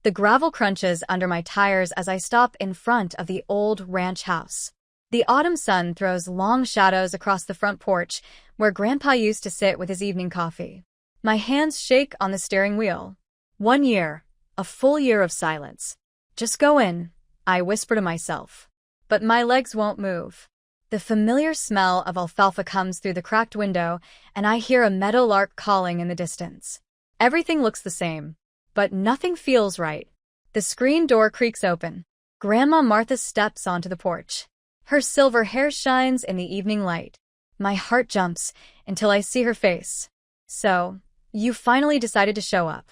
The gravel crunches under my tires as I stop in front of the old ranch house. The autumn sun throws long shadows across the front porch where Grandpa used to sit with his evening coffee. My hands shake on the steering wheel. 1 year, a full year of silence. Just go in, I whisper to myself. But my legs won't move. The familiar smell of alfalfa comes through the cracked window, and I hear a meadowlark calling in the distance. Everything looks the same, but nothing feels right. The screen door creaks open. Grandma Martha steps onto the porch. Her silver hair shines in the evening light. My heart jumps until I see her face. So, you finally decided to show up.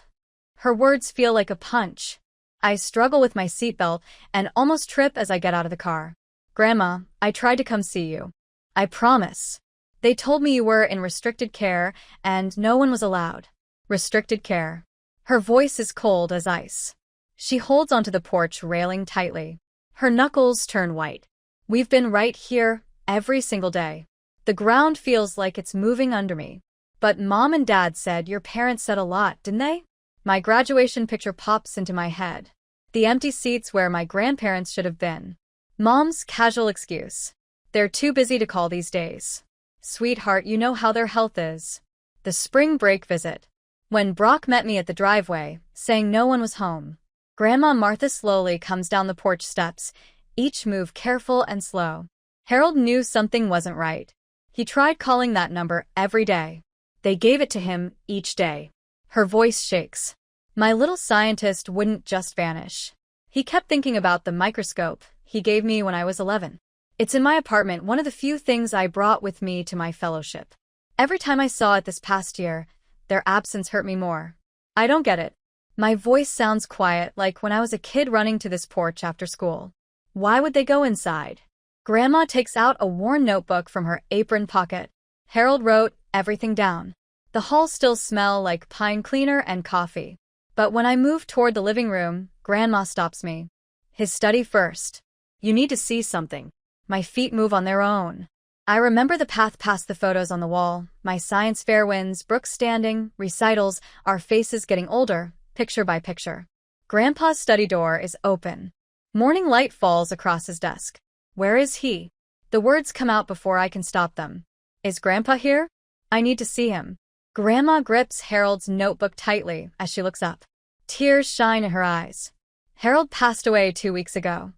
Her words feel like a punch. I struggle with my seatbelt and almost trip as I get out of the car. Grandma, I tried to come see you. I promise. They told me you were in restricted care and no one was allowed. Restricted care. Her voice is cold as ice. She holds onto the porch railing tightly. Her knuckles turn white. We've been right here every single day. The ground feels like it's moving under me. But Mom and Dad said your parents said a lot, didn't they? My graduation picture pops into my head. The empty seats where my grandparents should have been. Mom's casual excuse. They're too busy to call these days. Sweetheart, you know how their health is. The spring break visit. When Brock met me at the driveway, saying no one was home. Grandma Martha slowly comes down the porch steps, each move careful and slow. Harold knew something wasn't right. He tried calling that number every day. They gave it to him each day. Her voice shakes. My little scientist wouldn't just vanish. He kept thinking about the microscope he gave me when I was 11. It's in my apartment, one of the few things I brought with me to my fellowship. Every time I saw it this past year, their absence hurt me more. I don't get it. My voice sounds quiet, like when I was a kid running to this porch after school. Why would they go inside? Grandma takes out a worn notebook from her apron pocket. Harold wrote everything down. The halls still smell like pine cleaner and coffee. But when I move toward the living room, Grandma stops me. His study first. You need to see something. My feet move on their own. I remember the path past the photos on the wall, my science fair wins, Brooks standing, recitals, our faces getting older, picture by picture. Grandpa's study door is open. Morning light falls across his desk. Where is he? The words come out before I can stop them. Is Grandpa here? I need to see him. Grandma grips Harold's notebook tightly as she looks up. Tears shine in her eyes. Harold passed away 2 weeks ago.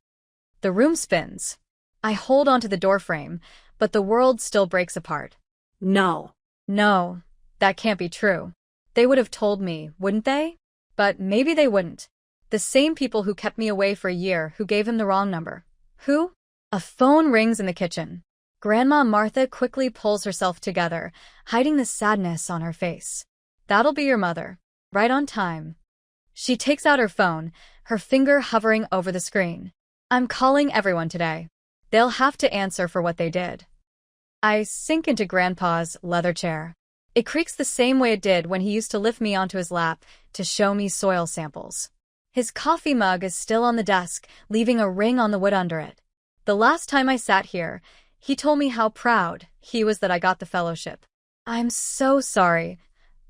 The room spins. I hold onto the doorframe, but the world still breaks apart. No, that can't be true. They would have told me, wouldn't they? But maybe they wouldn't. The same people who kept me away for a year who gave him the wrong number. Who? A phone rings in the kitchen. Grandma Martha quickly pulls herself together, hiding the sadness on her face. That'll be your mother. Right on time. She takes out her phone, her finger hovering over the screen. I'm calling everyone today. They'll have to answer for what they did. I sink into Grandpa's leather chair. It creaks the same way it did when he used to lift me onto his lap to show me soil samples. His coffee mug is still on the desk, leaving a ring on the wood under it. The last time I sat here, he told me how proud he was that I got the fellowship. I'm so sorry,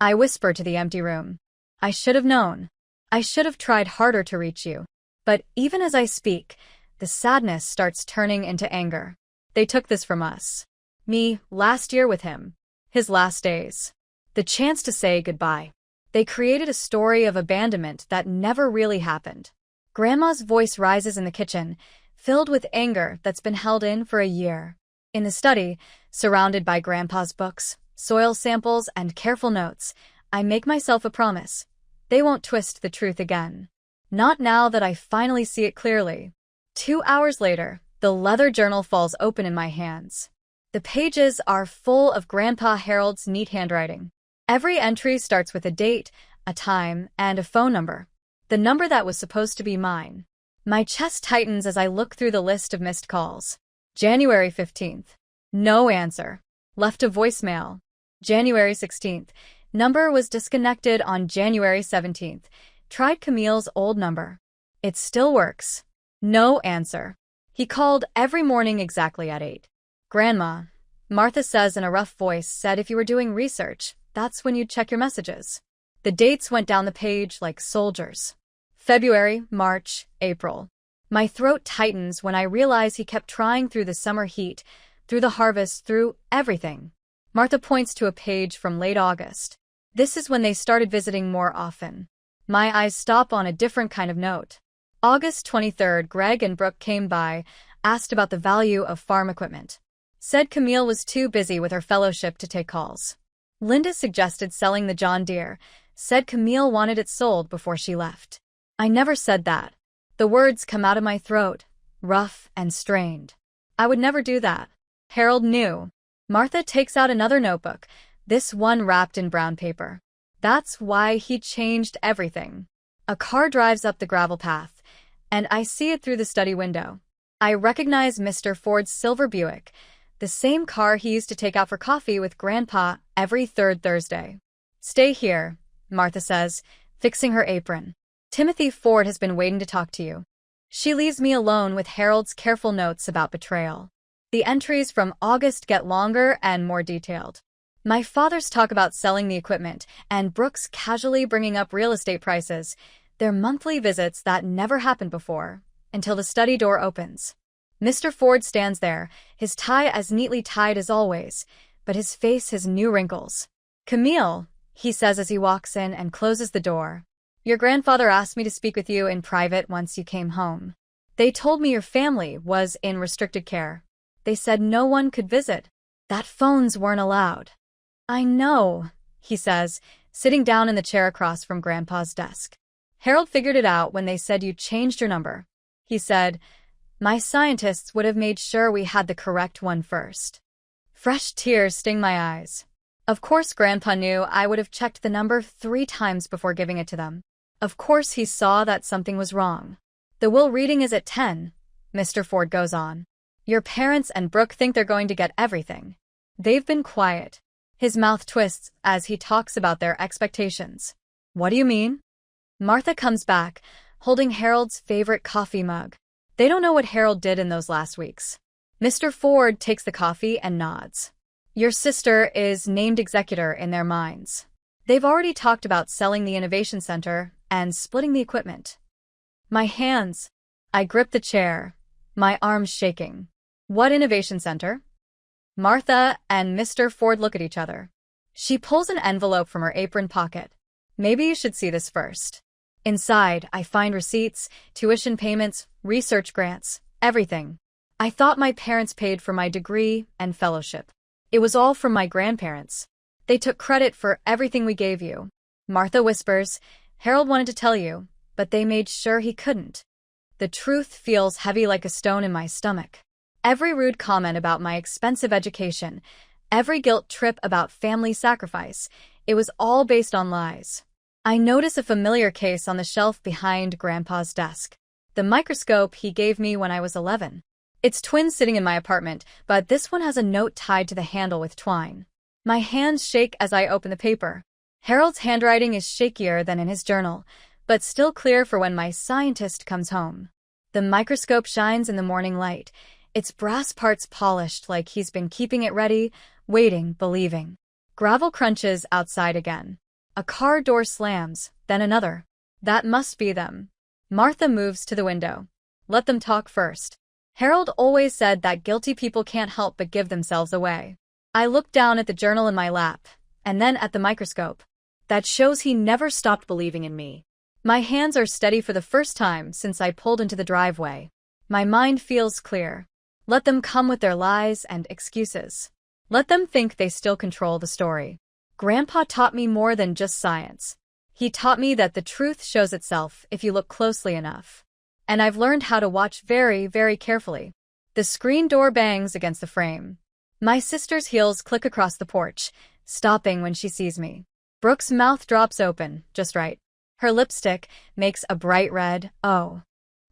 I whispered to the empty room. I should have known. I should have tried harder to reach you. But even as I speak, the sadness starts turning into anger. They took this from us. Me, last year with him. His last days. The chance to say goodbye. They created a story of abandonment that never really happened. Grandma's voice rises in the kitchen, filled with anger that's been held in for a year. In the study, surrounded by Grandpa's books, soil samples, and careful notes, I make myself a promise. They won't twist the truth again. Not now that I finally see it clearly. 2 hours later, the leather journal falls open in my hands. The pages are full of Grandpa Harold's neat handwriting. Every entry starts with a date, a time, and a phone number. The number that was supposed to be mine. My chest tightens as I look through the list of missed calls. January 15th. No answer. Left a voicemail. January 16th. Number was disconnected on January 17th. Tried Camille's old number. It still works. No answer. He called every morning exactly at 8. Grandma, Martha says in a rough voice, said if you were doing research, that's when you'd check your messages. The dates went down the page like soldiers. February, March, April. My throat tightens when I realize he kept trying through the summer heat, through the harvest, through everything. Martha points to a page from late August. This is when they started visiting more often. My eyes stop on a different kind of note. August 23rd, Greg and Brooke came by, asked about the value of farm equipment. Said Camille was too busy with her fellowship to take calls. Linda suggested selling the John Deere, said Camille wanted it sold before she left. I never said that. The words come out of my throat, rough and strained. I would never do that. Harold knew. Martha takes out another notebook, this one wrapped in brown paper. That's why he changed everything. A car drives up the gravel path, and I see it through the study window. I recognize Mr. Ford's silver Buick, the same car he used to take out for coffee with Grandpa every third Thursday. Stay here, Martha says, fixing her apron. Timothy Ford has been waiting to talk to you. She leaves me alone with Harold's careful notes about betrayal. The entries from August get longer and more detailed. My father's talk about selling the equipment, and Brooks casually bringing up real estate prices, their monthly visits that never happened before, until the study door opens. Mr. Ford stands there, his tie as neatly tied as always, but his face has new wrinkles. Camille, he says as he walks in and closes the door. Your grandfather asked me to speak with you in private once you came home. They told me your family was in restricted care. They said no one could visit, that phones weren't allowed. I know, he says, sitting down in the chair across from Grandpa's desk. Harold figured it out when they said you changed your number. He said, my scientists would have made sure we had the correct one first. Fresh tears sting my eyes. Of course Grandpa knew I would have checked the number 3 times before giving it to them. Of course he saw that something was wrong. The will reading is at 10, Mr. Ford goes on. Your parents and Brooke think they're going to get everything. They've been quiet. His mouth twists as he talks about their expectations. What do you mean? Martha comes back, holding Harold's favorite coffee mug. They don't know what Harold did in those last weeks. Mr. Ford takes the coffee and nods. Your sister is named executor in their minds. They've already talked about selling the Innovation Center and splitting the equipment. My hands. I grip the chair, my arms shaking. What Innovation Center? Martha and Mr. Ford look at each other. She pulls an envelope from her apron pocket. Maybe you should see this first. Inside, I find receipts, tuition payments, research grants, everything. I thought my parents paid for my degree and fellowship. It was all from my grandparents. They took credit for everything we gave you. Martha whispers, Harold wanted to tell you, but they made sure he couldn't. The truth feels heavy like a stone in my stomach. Every rude comment about my expensive education, every guilt trip about family sacrifice, it was all based on lies. I notice a familiar case on the shelf behind Grandpa's desk. The microscope he gave me when I was 11. It's twins sitting in my apartment, but this one has a note tied to the handle with twine. My hands shake as I open the paper. Harold's handwriting is shakier than in his journal, but still clear for when my scientist comes home. The microscope shines in the morning light, its brass parts polished like he's been keeping it ready, waiting, believing. Gravel crunches outside again. A car door slams, then another. That must be them. Martha moves to the window. Let them talk first. Harold always said that guilty people can't help but give themselves away. I look down at the journal in my lap, and then at the microscope. That shows he never stopped believing in me. My hands are steady for the first time since I pulled into the driveway. My mind feels clear. Let them come with their lies and excuses. Let them think they still control the story. Grandpa taught me more than just science. He taught me that the truth shows itself if you look closely enough. And I've learned how to watch very, very carefully. The screen door bangs against the frame. My sister's heels click across the porch, stopping when she sees me. Brooke's mouth drops open, just right. Her lipstick makes a bright red, oh.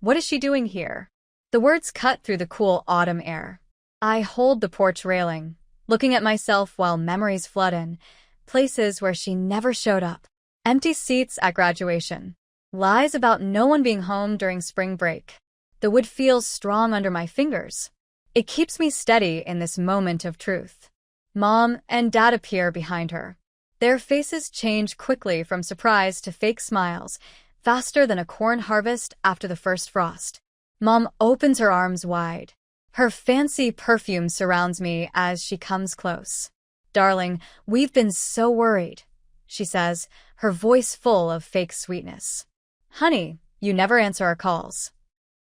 What is she doing here? The words cut through the cool autumn air. I hold the porch railing, looking at myself while memories flood in, places where she never showed up. Empty seats at graduation. Lies about no one being home during spring break. The wood feels strong under my fingers. It keeps me steady in this moment of truth. Mom and Dad appear behind her. Their faces change quickly from surprise to fake smiles, faster than a corn harvest after the first frost. Mom opens her arms wide. Her fancy perfume surrounds me as she comes close. "Darling, we've been so worried," she says, her voice full of fake sweetness. "Honey, you never answer our calls."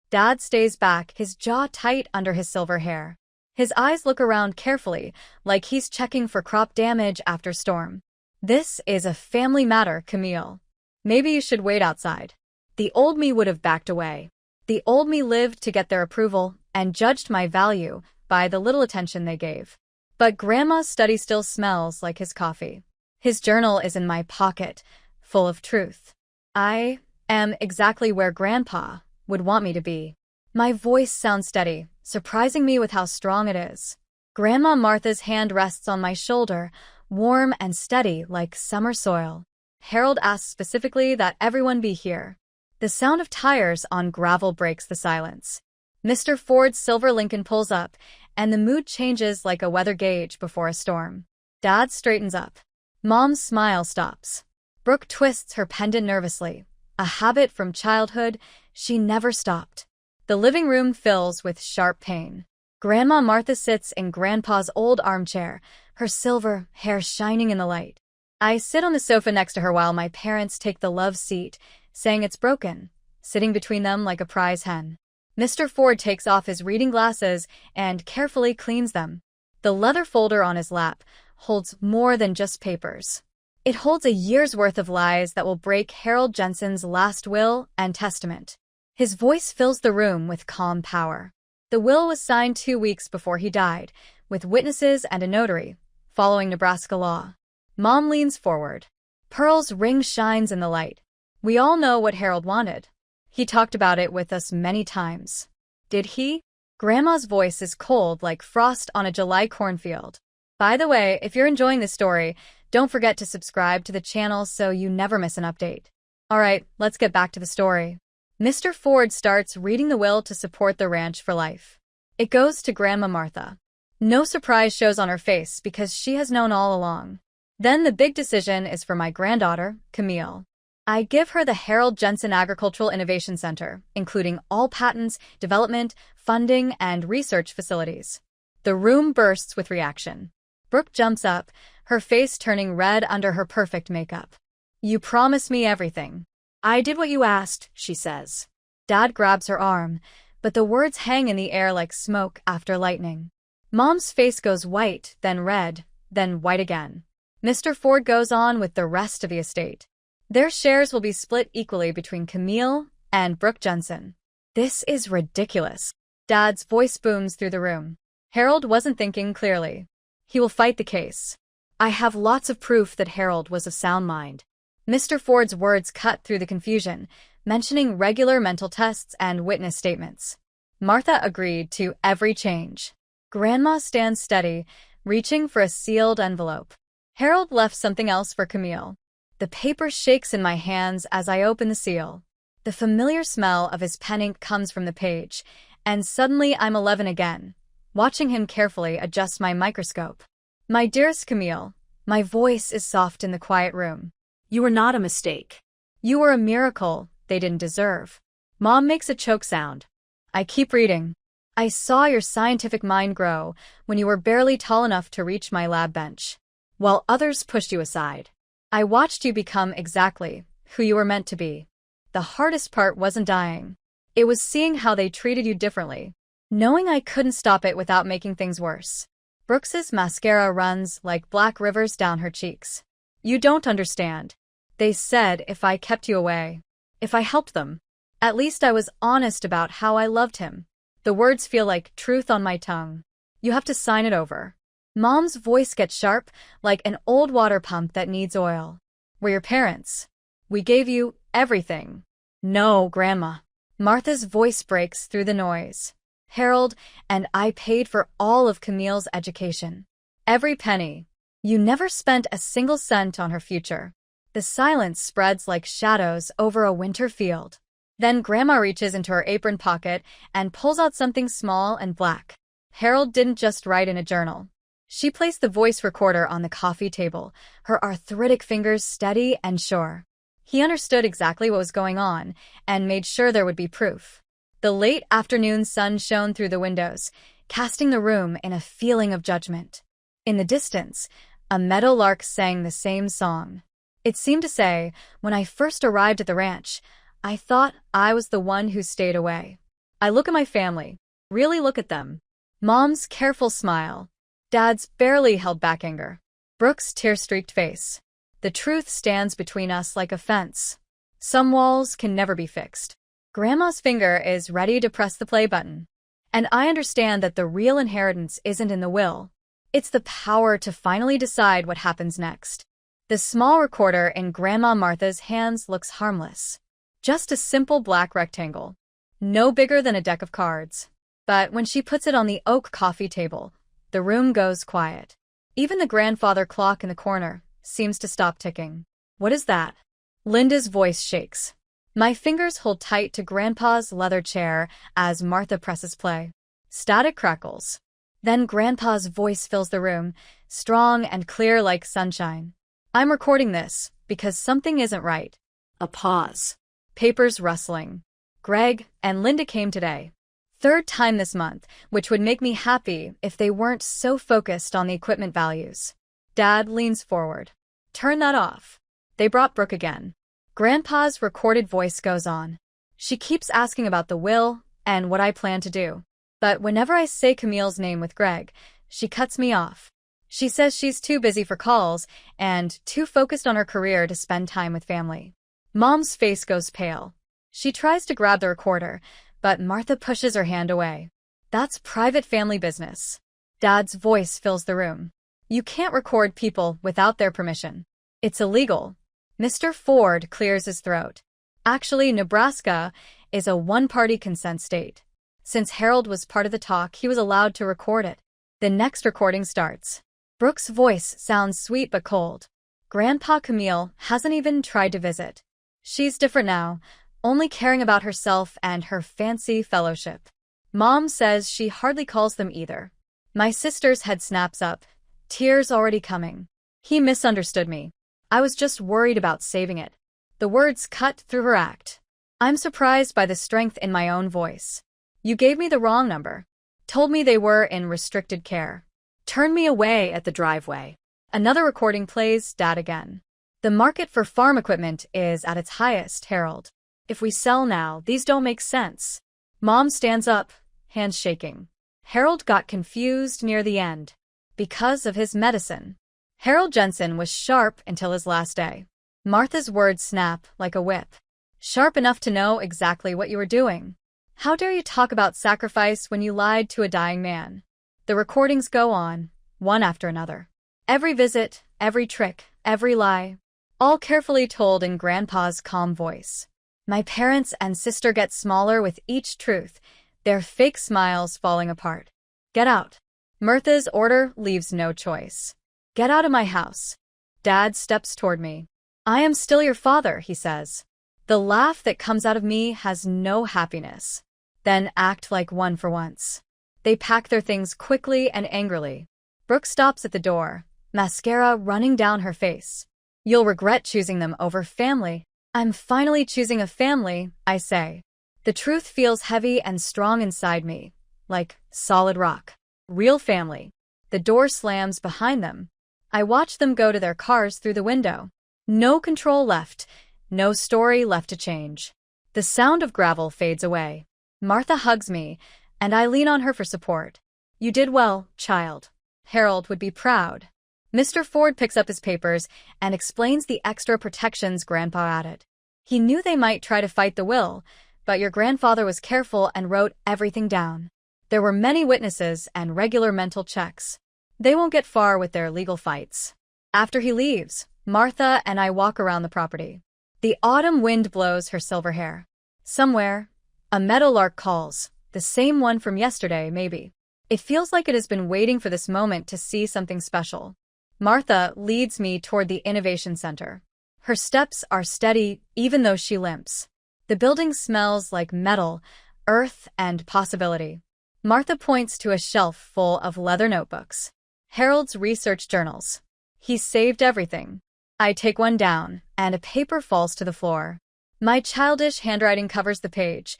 Dad stays back, his jaw tight under his silver hair. His eyes look around carefully, like he's checking for crop damage after storm. "This is a family matter, Camille. Maybe you should wait outside." The old me would have backed away. The old me lived to get their approval and judged my value by the little attention they gave. But Grandma's study still smells like his coffee. His journal is in my pocket, full of truth. I am exactly where Grandpa would want me to be. My voice sounds steady, surprising me with how strong it is. Grandma Martha's hand rests on my shoulder, warm and steady like summer soil. "Harold asks specifically that everyone be here." The sound of tires on gravel breaks the silence. Mr. Ford's silver Lincoln pulls up, and the mood changes like a weather gauge before a storm. Dad straightens up. Mom's smile stops. Brooke twists her pendant nervously, a habit from childhood she never stopped. The living room fills with sharp pain. Grandma Martha sits in Grandpa's old armchair, her silver hair shining in the light. I sit on the sofa next to her while my parents take the love seat, saying it's broken, sitting between them like a prize hen. Mr. Ford takes off his reading glasses and carefully cleans them. The leather folder on his lap holds more than just papers. It holds a year's worth of lies that will break Harold Jensen's last will and testament. His voice fills the room with calm power. The will was signed 2 weeks before he died, with witnesses and a notary, following Nebraska law. Mom leans forward. Pearl's ring shines in the light. "We all know what Harold wanted. He talked about it with us many times." "Did he?" Grandma's voice is cold like frost on a July cornfield. By the way, if you're enjoying this story, don't forget to subscribe to the channel so you never miss an update. Alright, let's get back to the story. Mr. Ford starts reading the will to support the ranch for life. It goes to Grandma Martha. No surprise shows on her face because she has known all along. Then the big decision is for my granddaughter, Camille. I give her the Harold Jensen Agricultural Innovation Center, including all patents, development, funding, and research facilities. The room bursts with reaction. Brooke jumps up, her face turning red under her perfect makeup. "You promised me everything." "I did what you asked," she says. Dad grabs her arm, but the words hang in the air like smoke after lightning. Mom's face goes white, then red, then white again. Mr. Ford goes on with the rest of the estate. Their shares will be split equally between Camille and Brooke Jensen. "This is ridiculous." Dad's voice booms through the room. Harold wasn't thinking clearly. He will fight the case. "I have lots of proof that Harold was of sound mind." Mr. Ford's words cut through the confusion, mentioning regular mental tests and witness statements. Martha agreed to every change. Grandma stands steady, reaching for a sealed envelope. Harold left something else for Camille. The paper shakes in my hands as I open the seal. The familiar smell of his pen ink comes from the page, and suddenly I'm 11 again, watching him carefully adjust my microscope. "My dearest Camille," my voice is soft in the quiet room. "You were not a mistake. You were a miracle they didn't deserve." Mom makes a choke sound. I keep reading. "I saw your scientific mind grow when you were barely tall enough to reach my lab bench, while others pushed you aside. I watched you become exactly who you were meant to be. The hardest part wasn't dying. It was seeing how they treated you differently, knowing I couldn't stop it without making things worse." Brooks's mascara runs like black rivers down her cheeks. "You don't understand. They said if I kept you away, if I helped them, at least I was honest about how I loved him." The words feel like truth on my tongue. "You have to sign it over." Mom's voice gets sharp, like an old water pump that needs oil. "We're your parents. We gave you everything." "No, Grandma." Martha's voice breaks through the noise. "Harold and I paid for all of Camille's education. Every penny. You never spent a single cent on her future." The silence spreads like shadows over a winter field. Then Grandma reaches into her apron pocket and pulls out something small and black. Harold didn't just write in a journal. She placed the voice recorder on the coffee table, her arthritic fingers steady and sure. He understood exactly what was going on and made sure there would be proof. The late afternoon sun shone through the windows, casting the room in a feeling of judgment. In the distance, a meadowlark sang the same song. It seemed to say, when I first arrived at the ranch, I thought I was the one who stayed away. I look at my family, really look at them. Mom's careful smile. Dad's barely held back anger. Brooke's tear-streaked face. The truth stands between us like a fence. Some walls can never be fixed. Grandma's finger is ready to press the play button. And I understand that the real inheritance isn't in the will. It's the power to finally decide what happens next. The small recorder in Grandma Martha's hands looks harmless. Just a simple black rectangle. No bigger than a deck of cards. But when she puts it on the oak coffee table, the room goes quiet. Even the grandfather clock in the corner seems to stop ticking. What is that? Linda's voice shakes. My fingers hold tight to Grandpa's leather chair as Martha presses play. Static crackles. Then Grandpa's voice fills the room, strong and clear like sunshine. I'm recording this because something isn't right. A pause. Papers rustling. Greg and Linda came today. Third time this month, which would make me happy if they weren't so focused on the equipment values. Dad leans forward. Turn that off. They brought Brooke again. Grandpa's recorded voice goes on. She keeps asking about the will and what I plan to do. But whenever I say Camille's name with Greg, she cuts me off. She says she's too busy for calls and too focused on her career to spend time with family. Mom's face goes pale. She tries to grab the recorder, but Martha pushes her hand away. That's private family business. Dad's voice fills the room. You can't record people without their permission. It's illegal. Mr. Ford clears his throat. Actually, Nebraska is a one-party consent state. Since Harold was part of the talk, he was allowed to record it. The next recording starts. Brooke's voice sounds sweet but cold. Grandpa Camille hasn't even tried to visit. She's different now, only caring about herself and her fancy fellowship. Mom says she hardly calls them either. My sister's head snaps up, tears already coming. He misunderstood me. I was just worried about saving it. The words cut through her act. I'm surprised by the strength in my own voice. You gave me the wrong number. Told me they were in restricted care. Turned me away at the driveway. Another recording plays Dad again. The market for farm equipment is at its highest, Harold. If we sell now, these don't make sense. Mom stands up, hands shaking. Harold got confused near the end. Because of his medicine. Harold Jensen was sharp until his last day. Martha's words snap like a whip. Sharp enough to know exactly what you were doing. How dare you talk about sacrifice when you lied to a dying man? The recordings go on, one after another. Every visit, every trick, every lie. All carefully told in Grandpa's calm voice. My parents and sister get smaller with each truth, their fake smiles falling apart. Get out. Martha's order leaves no choice. Get out of my house. Dad steps toward me. I am still your father, he says. The laugh that comes out of me has no happiness. Then act like one for once. They pack their things quickly and angrily. Brooke stops at the door, mascara running down her face. You'll regret choosing them over family. I'm finally choosing a family, I say. The truth feels heavy and strong inside me, like solid rock. Real family. The door slams behind them. I watch them go to their cars through the window. No control left, no story left to change. The sound of gravel fades away. Martha hugs me, and I lean on her for support. You did well, child. Harold would be proud. Mr. Ford picks up his papers and explains the extra protections Grandpa added. He knew they might try to fight the will, but your grandfather was careful and wrote everything down. There were many witnesses and regular mental checks. They won't get far with their legal fights. After he leaves, Martha and I walk around the property. The autumn wind blows her silver hair. Somewhere, a meadowlark calls, the same one from yesterday, maybe. It feels like it has been waiting for this moment to see something special. Martha leads me toward the Innovation Center. Her steps are steady even though she limps. The building smells like metal, earth, and possibility. Martha points to a shelf full of leather notebooks. Harold's research journals. He saved everything. I take one down, and a paper falls to the floor. My childish handwriting covers the page,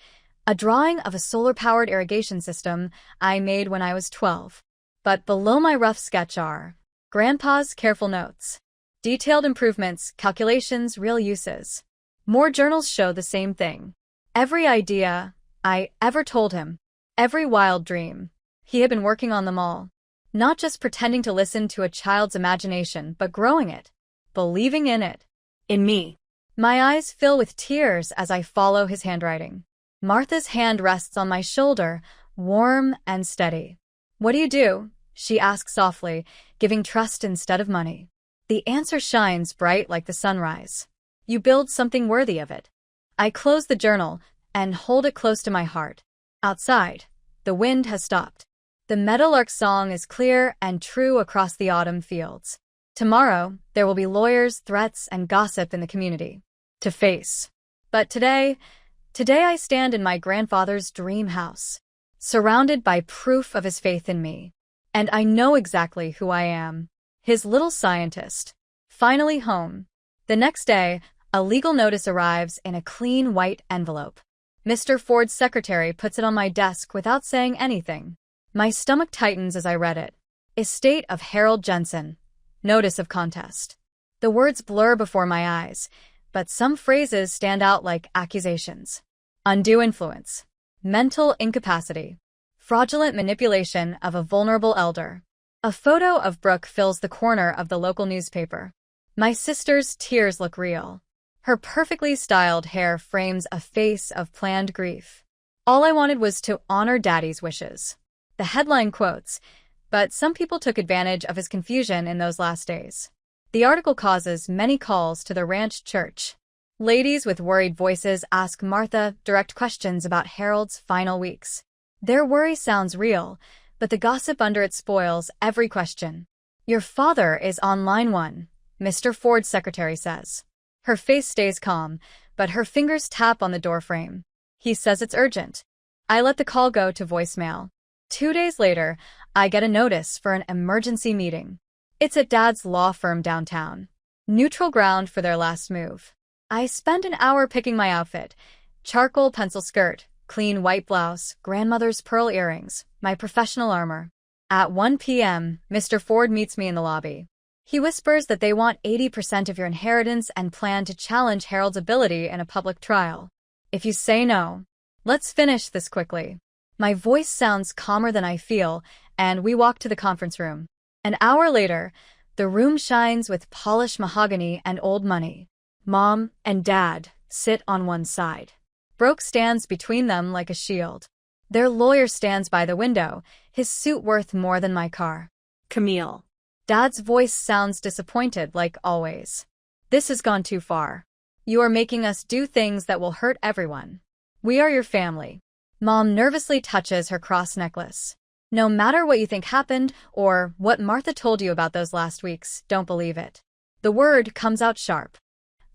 a drawing of a solar-powered irrigation system I made when I was 12. But below my rough sketch are Grandpa's careful notes, detailed improvements, calculations, real uses. More journals show the same thing. Every idea I ever told him, every wild dream, he had been working on them all. Not just pretending to listen to a child's imagination, but growing it, believing in it, in me. My eyes fill with tears as I follow his handwriting. Martha's hand rests on my shoulder, warm and steady. "What do you do?" she asks softly, giving trust instead of money. The answer shines bright like the sunrise. "You build something worthy of it." I close the journal and hold it close to my heart. Outside, the wind has stopped. The meadowlark's song is clear and true across the autumn fields. Tomorrow, there will be lawyers, threats, and gossip in the community to face. But today I stand in my grandfather's dream house, surrounded by proof of his faith in me. And I know exactly who I am. His little scientist. Finally home. The next day, a legal notice arrives in a clean white envelope. Mr. Ford's secretary puts it on my desk without saying anything. My stomach tightens as I read it. Estate of Harold Jensen. Notice of contest. The words blur before my eyes, but some phrases stand out like accusations. Undue influence. Mental incapacity. Fraudulent manipulation of a vulnerable elder. A photo of Brooke fills the corner of the local newspaper. My sister's tears look real. Her perfectly styled hair frames a face of planned grief. All I wanted was to honor Daddy's wishes. The headline quotes, but some people took advantage of his confusion in those last days. The article causes many calls to the ranch church. Ladies with worried voices ask Martha direct questions about Harold's final weeks. Their worry sounds real, but the gossip under it spoils every question. "Your father is on line 1, Mr. Ford's secretary says." Her face stays calm, but her fingers tap on the doorframe. "He says it's urgent." I let the call go to voicemail. 2 days later, I get a notice for an emergency meeting. It's at Dad's law firm downtown. Neutral ground for their last move. I spend an hour picking my outfit. Charcoal pencil skirt, clean white blouse, grandmother's pearl earrings, my professional armor. At 1 p.m., Mr. Ford meets me in the lobby. He whispers that they want 80% of your inheritance and plan to challenge Harold's ability in a public trial. "If you say no, let's finish this quickly." My voice sounds calmer than I feel, and we walk to the conference room. An hour later, the room shines with polished mahogany and old money. Mom and Dad sit on one side. Brooke stands between them like a shield. Their lawyer stands by the window, his suit worth more than my car. "Camille." Dad's voice sounds disappointed like always. "This has gone too far. You are making us do things that will hurt everyone. We are your family." Mom nervously touches her cross necklace. "No matter what you think happened or what Martha told you about those last weeks, don't believe it." The word comes out sharp.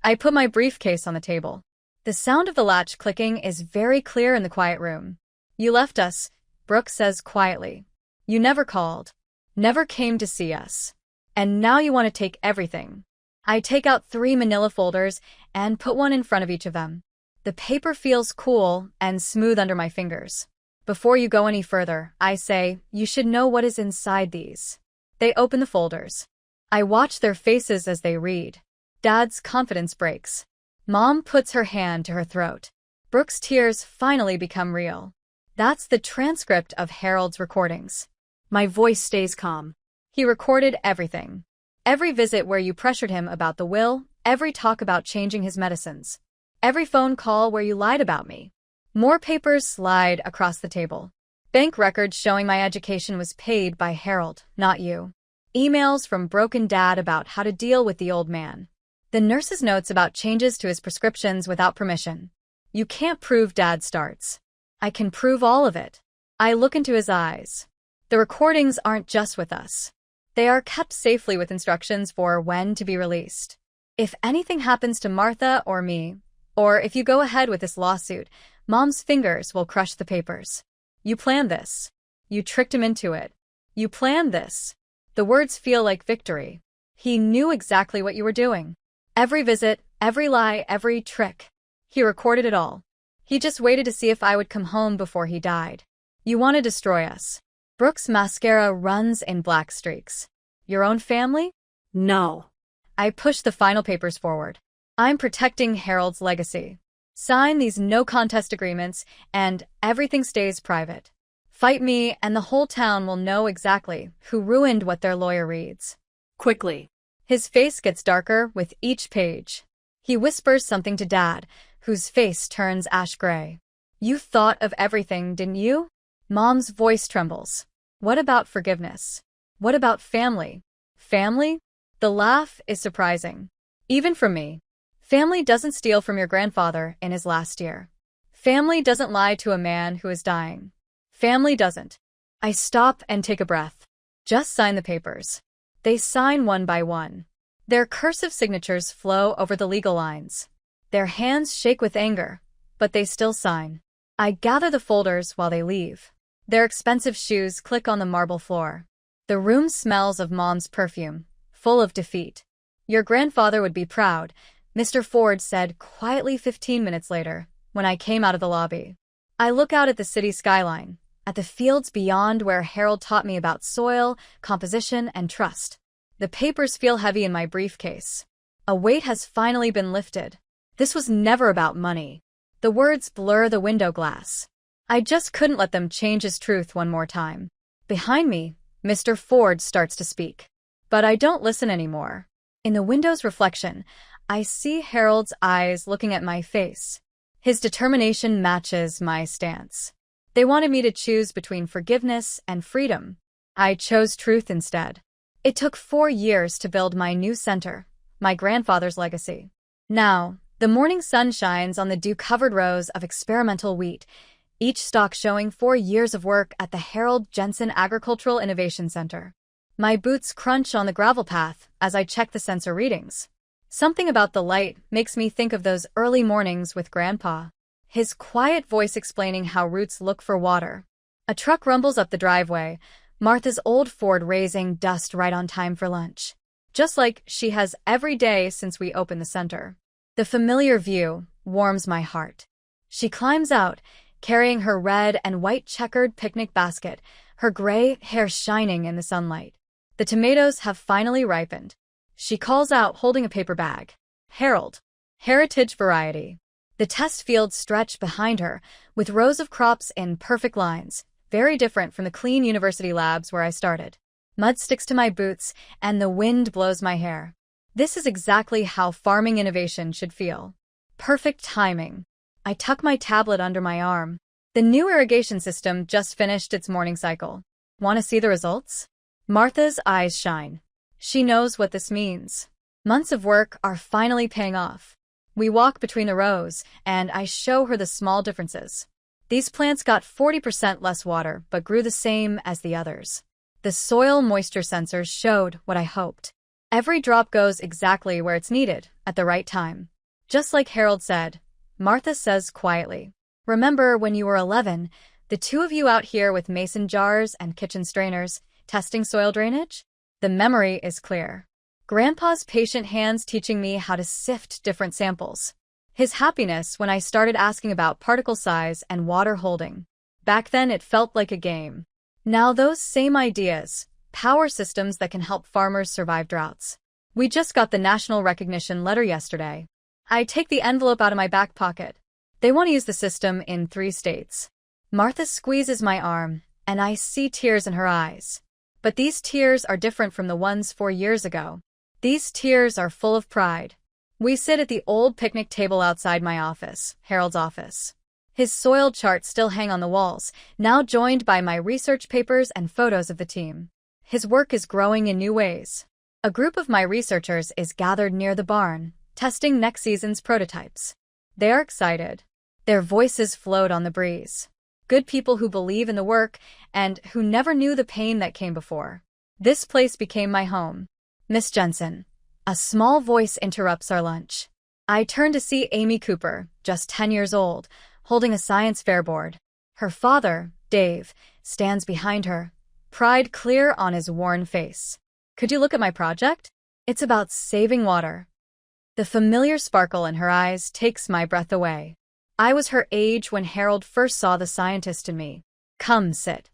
I put my briefcase on the table. The sound of the latch clicking is very clear in the quiet room. "You left us," Brooke says quietly. "You never called. Never came to see us. And now you want to take everything." I take out 3 manila folders and put one in front of each of them. The paper feels cool and smooth under my fingers. "Before you go any further," I say, "you should know what is inside these." They open the folders. I watch their faces as they read. Dad's confidence breaks. Mom puts her hand to her throat. Brooke's tears finally become real. That's the transcript of Harold's recordings. My voice stays calm. He recorded everything. Every visit where you pressured him about the will, every talk about changing his medicines. Every phone call where you lied about me. More papers slide across the table. Bank records showing my education was paid by Harold, not you. Emails from broken Dad about how to deal with the old man. The nurse's notes about changes to his prescriptions without permission. You can't prove Dad starts. I can prove all of it. I look into his eyes. The recordings aren't just with us. They are kept safely with instructions for when to be released. If anything happens to Martha or me, or if you go ahead with this lawsuit, Mom's fingers will crush the papers. You planned this. You tricked him into it. You planned this. The words feel like victory. He knew exactly what you were doing. Every visit, every lie, every trick. He recorded it all. He just waited to see if I would come home before he died. You want to destroy us. Brooke's mascara runs in black streaks. Your own family? No. I push the final papers forward. I'm protecting Harold's legacy. Sign these no-contest agreements, and everything stays private. Fight me, and the whole town will know exactly who ruined what their lawyer reads. Quickly. His face gets darker with each page. He whispers something to Dad, whose face turns ash gray. You thought of everything, didn't you? Mom's voice trembles. What about forgiveness? What about family? Family? The laugh is surprising. Even from me. Family doesn't steal from your grandfather in his last year. Family doesn't lie to a man who is dying. Family doesn't. I stop and take a breath. Just sign the papers. They sign one by one. Their cursive signatures flow over the legal lines. Their hands shake with anger, but they still sign. I gather the folders while they leave. Their expensive shoes click on the marble floor. The room smells of Mom's perfume, full of defeat. Your grandfather would be proud, Mr. Ford said quietly 15 minutes later, when I came out of the lobby. I look out at the city skyline, at the fields beyond where Harold taught me about soil, composition, and trust. The papers feel heavy in my briefcase. A weight has finally been lifted. This was never about money. The words blur the window glass. I just couldn't let them change his truth one more time. Behind me, Mr. Ford starts to speak. But I don't listen anymore. In the window's reflection, I see Harold's eyes looking at my face. His determination matches my stance. They wanted me to choose between forgiveness and freedom. I chose truth instead. It took 4 years to build my new center, my grandfather's legacy. Now, the morning sun shines on the dew-covered rows of experimental wheat, each stalk showing 4 years of work at the Harold Jensen Agricultural Innovation Center. My boots crunch on the gravel path as I check the sensor readings. Something about the light makes me think of those early mornings with Grandpa. His quiet voice explaining how roots look for water. A truck rumbles up the driveway, Martha's old Ford raising dust right on time for lunch. Just like she has every day since we opened the center. The familiar view warms my heart. She climbs out, carrying her red and white checkered picnic basket, her gray hair shining in the sunlight. The tomatoes have finally ripened. She calls out holding a paper bag. Harold. Heritage variety. The test fields stretch behind her, with rows of crops in perfect lines, very different from the clean university labs where I started. Mud sticks to my boots, and the wind blows my hair. This is exactly how farming innovation should feel. Perfect timing. I tuck my tablet under my arm. The new irrigation system just finished its morning cycle. Want to see the results? Martha's eyes shine. She knows what this means. Months of work are finally paying off. We walk between the rows, and I show her the small differences. These plants got 40% less water, but grew the same as the others. The soil moisture sensors showed what I hoped. Every drop goes exactly where it's needed, at the right time. Just like Harold said, Martha says quietly, "Remember when you were 11, the two of you out here with mason jars and kitchen strainers, testing soil drainage?" The memory is clear. Grandpa's patient hands teaching me how to sift different samples. His happiness when I started asking about particle size and water holding. Back then it felt like a game. Now those same ideas, power systems that can help farmers survive droughts. We just got the national recognition letter yesterday. I take the envelope out of my back pocket. They want to use the system in 3 states. Martha squeezes my arm, and I see tears in her eyes. But these tears are different from the ones 4 years ago. These tears are full of pride. We sit at the old picnic table outside my office, Harold's office. His soil charts still hang on the walls, now joined by my research papers and photos of the team. His work is growing in new ways. A group of my researchers is gathered near the barn, testing next season's prototypes. They are excited. Their voices float on the breeze. Good people who believe in the work and who never knew the pain that came before. This place became my home. Miss Jensen. A small voice interrupts our lunch. I turn to see Amy Cooper, just 10 years old, holding a science fair board. Her father, Dave, stands behind her, pride clear on his worn face. "Could you look at my project?" It's about saving water. The familiar sparkle in her eyes takes my breath away. I was her age when Harold first saw the scientist in me. Come, sit.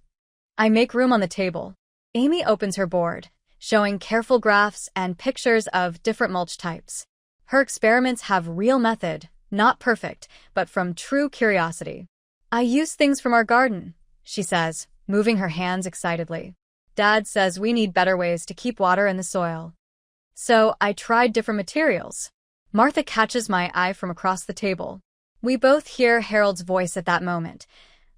I make room on the table. Amy opens her board, showing careful graphs and pictures of different mulch types. Her experiments have real method, not perfect, but from true curiosity. I use things from our garden, she says, moving her hands excitedly. Dad says we need better ways to keep water in the soil. So I tried different materials. Martha catches my eye from across the table. We both hear Harold's voice at that moment.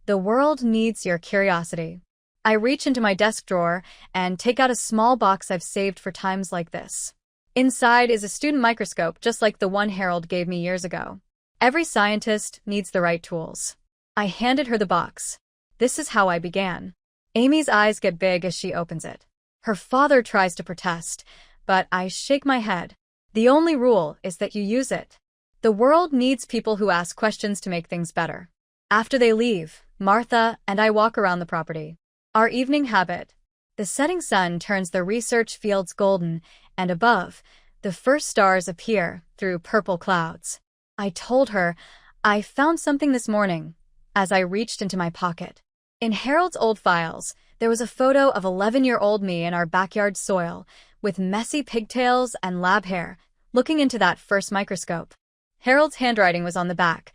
The world needs your curiosity. I reach into my desk drawer and take out a small box I've saved for times like this. Inside is a student microscope just like the one Harold gave me years ago. Every scientist needs the right tools. I handed her the box. This is how I began. Amy's eyes get big as she opens it. Her father tries to protest, but I shake my head. The only rule is that you use it. The world needs people who ask questions to make things better. After they leave, Martha and I walk around the property. Our evening habit. The setting sun turns the research fields golden, and above, the first stars appear through purple clouds. I told her, I found something this morning, as I reached into my pocket. In Harold's old files, there was a photo of 11-year-old me in our backyard soil, with messy pigtails and lab hair, looking into that first microscope. Harold's handwriting was on the back.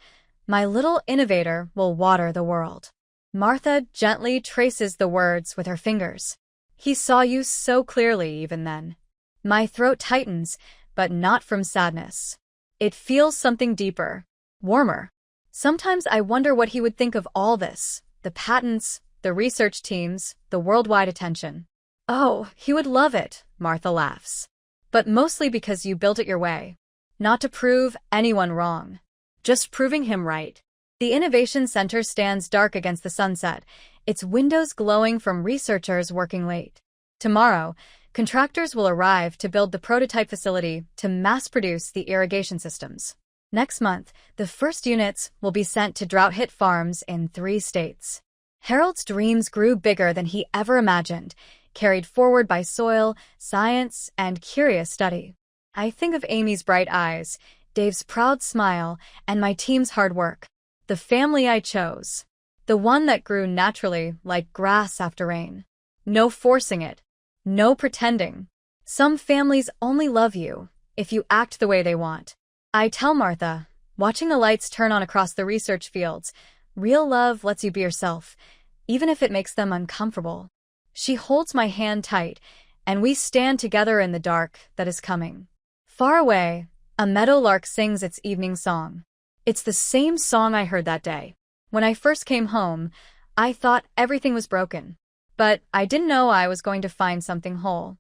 My little innovator will water the world. Martha gently traces the words with her fingers. He saw you so clearly even then. My throat tightens, but not from sadness. It feels something deeper, warmer. Sometimes I wonder what he would think of all this, the patents, the research teams, the worldwide attention. Oh, he would love it, Martha laughs. But mostly because you built it your way. Not to prove anyone wrong. Just proving him right. The Innovation Center stands dark against the sunset, its windows glowing from researchers working late. Tomorrow, contractors will arrive to build the prototype facility to mass-produce the irrigation systems. Next month, the first units will be sent to drought-hit farms in 3 states. Harold's dreams grew bigger than he ever imagined, carried forward by soil, science, and curious study. I think of Amy's bright eyes, Dave's proud smile, and my team's hard work. The family I chose. The one that grew naturally like grass after rain. No forcing it. No pretending. Some families only love you if you act the way they want. I tell Martha, watching the lights turn on across the research fields, real love lets you be yourself, even if it makes them uncomfortable. She holds my hand tight, and we stand together in the dark that is coming. Far away, a meadowlark sings its evening song. It's the same song I heard that day. When I first came home, I thought everything was broken. But I didn't know I was going to find something whole.